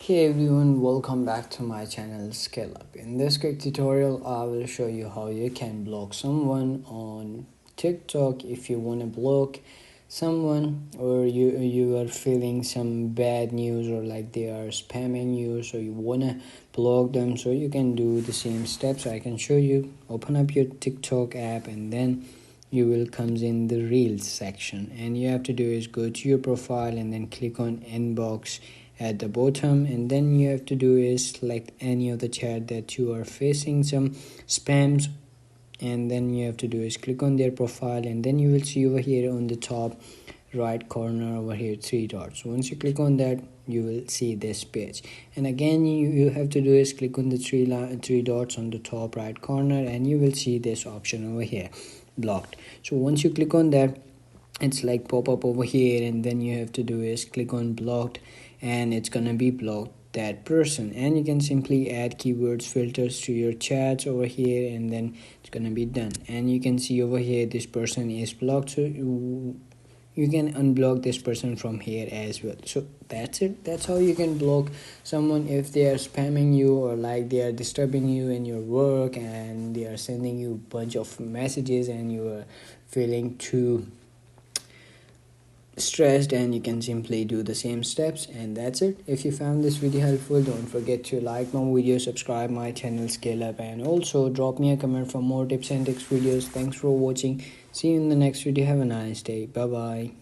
Hey everyone, welcome back to my channel Scale Up. In this quick tutorial, I will show you how you can block someone on TikTok if you want to block someone, or you are feeling some bad news, or like they are spamming you, so you want to block them. So you can do the same steps I can show you. Open up your TikTok app, and then you will comes in the reels section, and you have to do is go to your profile and then click on inbox at the bottom, and then you have to do is select any of the chat that you are facing some spams, and then you have to do is click on their profile, and then you will see over here on the top right corner over here three dots. Once you click on that, you will see this page, and again you have to do is click on the three dots on the top right corner, and you will see this option over here, blocked. So once you click on that, it's like pop up over here, and then you have to do is click on blocked, and it's gonna be blocked that person. And you can simply add keywords filters to your chats over here, and then it's gonna be done. And you can see over here this person is blocked, so you can unblock this person from here as well. So that's it. That's how you can block someone if they are spamming you, or like they are disturbing you in your work, and they are sending you a bunch of messages, and you are feeling too stressed. And you can simply do the same steps, and that's it. If you found this video helpful, don't forget to like my video, subscribe my channel Scale Up, and also drop me a comment for more tips and tricks videos. Thanks for watching. See you in the next video. Have a nice day. Bye bye.